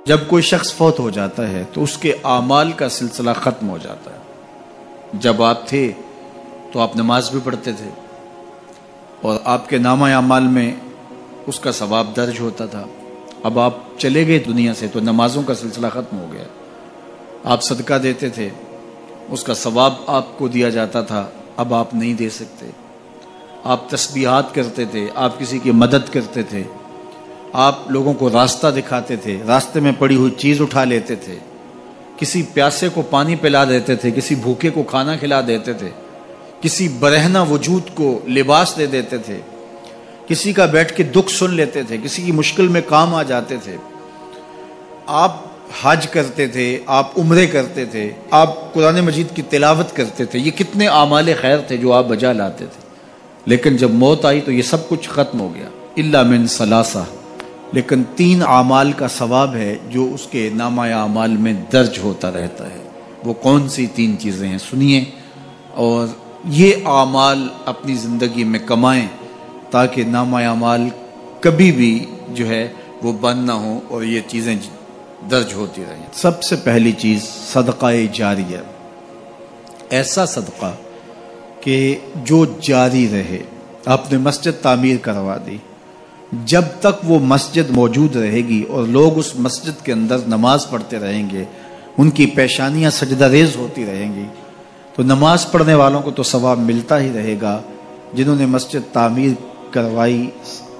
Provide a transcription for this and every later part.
جب کوئی شخص فوت ہو جاتا ہے تو اس کے اعمال کا سلسلہ ختم ہو جاتا ہے۔ جب آپ تھے تو آپ نماز بھی پڑھتے تھے اور آپ کے نامہ اعمال میں اس کا ثواب درج ہوتا تھا۔ اب آپ چلے گئے دنیا سے تو نمازوں کا سلسلہ ختم ہو گیا۔ آپ صدقہ دیتے تھے، اس کا ثواب آپ کو دیا جاتا تھا، اب آپ نہیں دے سکتے۔ آپ تسبیحات کرتے تھے، آپ کسی کی مدد کرتے تھے، آپ لوگوں کو راستہ دکھاتے تھے، راستے میں پڑی ہوئی چیز اٹھا لیتے تھے، کسی پیاسے کو پانی پلا دیتے تھے، کسی بھوکے کو کھانا کھلا دیتے تھے، کسی برہنہ وجود کو لباس دے دیتے تھے، کسی کا بیٹھ کے دکھ سن لیتے تھے، کسی کی مشکل میں کام آ جاتے تھے۔ آپ حج کرتے تھے، آپ عمرے کرتے تھے، آپ قرآن مجید کی تلاوت کرتے تھے، یہ کتنے اعمال خیر تھے جو آپ بجا لاتے تھے۔ لیکن جب موت آئی تو یہ سب کچھ ختم ہو گیا، الا من ثلاثہ، لیکن 3 اعمال کا ثواب ہے جو اس کے نامہ اعمال میں درج ہوتا رہتا ہے۔ وہ کون سی 3 چیزیں ہیں سنیے، اور یہ اعمال اپنی زندگی میں کمائیں تاکہ نامہ اعمال کبھی بھی جو ہے وہ بند نہ ہو اور یہ چیزیں درج ہوتی رہیں۔ سب سے پہلی چیز صدقہ جاریہ، ایسا صدقہ کہ جو جاری رہے۔ آپ نے مسجد تعمیر کروا دی، جب تک وہ مسجد موجود رہے گی اور لوگ اس مسجد کے اندر نماز پڑھتے رہیں گے، ان کی پیشانیاں سجدہ ریز ہوتی رہیں گی، تو نماز پڑھنے والوں کو تو ثواب ملتا ہی رہے گا، جنہوں نے مسجد تعمیر کروائی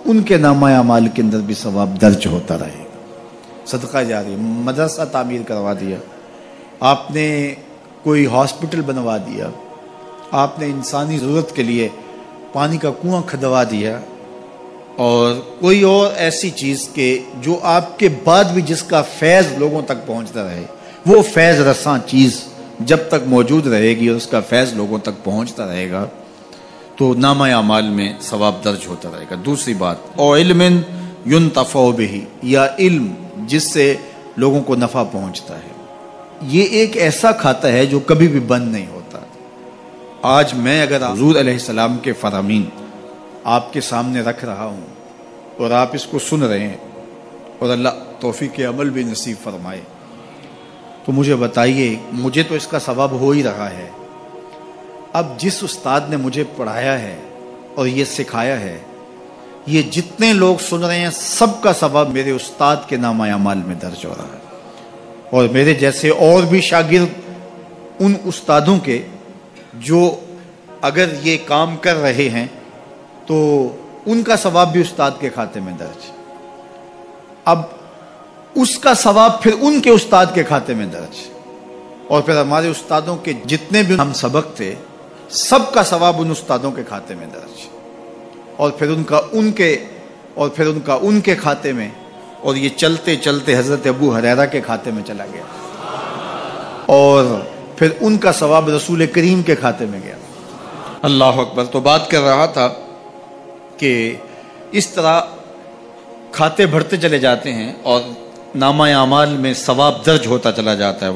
ان کے نامہ اعمال کے اندر بھی ثواب درج ہوتا رہے گا۔ صدقہ جاری، مدرسہ تعمیر کروا دیا، آپ نے کوئی ہاسپٹل بنوا دیا، آپ نے انسانی ضرورت کے لیے پانی کا کنواں کھدوا دیا، اور کوئی اور ایسی چیز کہ جو آپ کے بعد بھی جس کا فیض لوگوں تک پہنچتا رہے، وہ فیض رساں چیز جب تک موجود رہے گی اور اس کا فیض لوگوں تک پہنچتا رہے گا تو نامہ اعمال میں ثواب درج ہوتا رہے گا۔ دوسری بات، او علم ينتفع به، یا علم جس سے لوگوں کو نفع پہنچتا ہے۔ یہ ایک ایسا کھاتا ہے جو کبھی بھی بند نہیں ہوتا۔ آج میں اگر حضور علیہ السلام کے فرامین آپ کے سامنے رکھ رہا ہوں اور آپ اس کو سن رہے ہیں، اور اللہ توفیق عمل بھی نصیب فرمائے، تو مجھے بتائیے، مجھے تو اس کا ثواب ہو ہی رہا ہے۔ اب جس استاد نے مجھے پڑھایا ہے اور یہ سکھایا ہے، یہ جتنے لوگ سن رہے ہیں سب کا ثواب میرے استاد کے نامہ اعمال میں درج ہو رہا ہے، اور میرے جیسے اور بھی شاگرد ان استادوں کے جو اگر یہ کام کر رہے ہیں تو ان کا ثواب بھی استاد کے کھاتے میں درج۔ اب اس کا ثواب پھر ان کے استاد کے کھاتے میں درج، اور پھر ہمارے استادوں کے جتنے بھی ہم سبق تھے سب کا ثواب ان استادوں کے کھاتے میں درج، اور پھر ان کا ان کے کھاتے میں، اور یہ چلتے چلتے حضرت ابو ہریرہ کے کھاتے میں چلا گیا، اور پھر ان کا ثواب رسول کریم کے کھاتے میں گیا۔ اللہ اکبر۔ تو بات کر رہا تھا کہ اس طرح کھاتے بڑھتے چلے جاتے ہیں اور نامہ اعمال میں ثواب درج ہوتا چلا جاتا ہے۔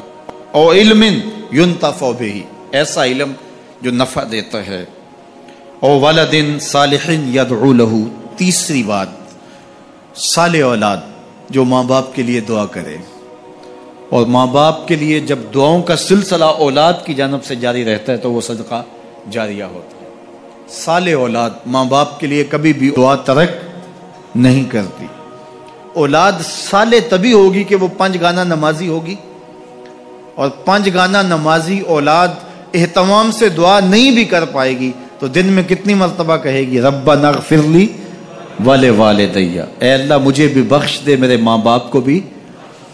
او علم ينتفع به، ایسا علم جو نفع دیتا ہے۔ او ولد صالح يدعو له، تیسری بات، صالح اولاد جو ماں باپ کے لیے دعا کرے، اور ماں باپ کے لیے جب دعاؤں کا سلسلہ اولاد کی جانب سے جاری رہتا ہے تو وہ صدقہ جاریہ ہوتا ہے۔ صالح اولاد ماں باپ کے لیے کبھی بھی دعا ترک نہیں کرتی۔ اولاد صالح تبھی ہوگی کہ وہ 5 گانا نمازی ہوگی، اور 5 گانا نمازی اولاد اہتمام سے دعا نہیں بھی کر پائے گی تو دن میں کتنی مرتبہ کہے گی، ربنا اغفر لی ولوالدی، اے اللہ مجھے بھی بخش دے، میرے ماں باپ کو بھی۔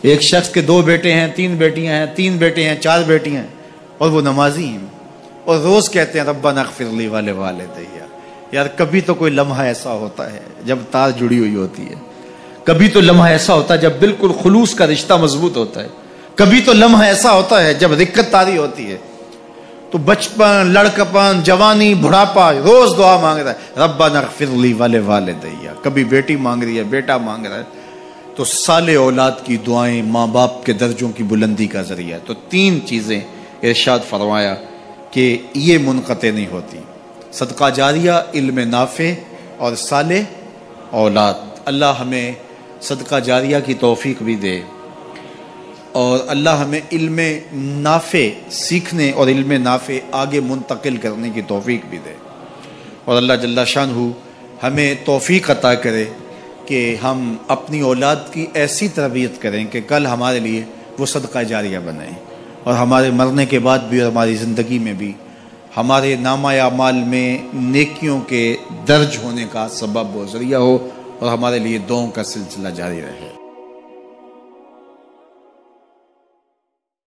ایک شخص کے 2 بیٹے ہیں، 3 بیٹیاں ہیں، 3 بیٹے ہیں، 4 بیٹیاں ہیں، اور وہ نمازی ہیں، اور روز کہتے ہیں ربنا اغفر لی ولوالدی۔ یار کبھی تو کوئی لمحہ ایسا ہوتا ہے جب تار جڑی ہوئی ہوتی ہے، کبھی تو لمحہ ایسا ہوتا ہے جب بالکل خلوص کا رشتہ مضبوط ہوتا ہے، کبھی تو لمحہ ایسا ہوتا ہے جب رقت تاری ہوتی ہے۔ تو بچپن، لڑکپن، جوانی، بڑھاپا، روز دعا مانگ رہا ہے ربنا اغفر لی ولوالدی، کبھی بیٹی مانگ رہی ہے، بیٹا مانگ رہا ہے۔ تو صالح اولاد کی دعائیں ماں باپ کے درجوں کی بلندی کا ذریعہ ہے۔ تو 3 چیزیں ارشاد فرمایا کہ یہ منقطع نہیں ہوتی، صدقہ جاریہ، علم نافع، اور صالح اولاد۔ اللہ ہمیں صدقہ جاریہ کی توفیق بھی دے، اور اللہ ہمیں علم نافع سیکھنے اور علم نافع آگے منتقل کرنے کی توفیق بھی دے، اور اللہ جل شانہ ہمیں توفیق عطا کرے کہ ہم اپنی اولاد کی ایسی تربیت کریں کہ کل ہمارے لیے وہ صدقہ جاریہ بنیں، اور ہمارے مرنے کے بعد بھی اور ہماری زندگی میں بھی ہمارے نامہ اعمال میں نیکیوں کے درج ہونے کا سبب و ذریعہ ہو، اور ہمارے لیے دعاؤں کا سلسلہ جاری رہے۔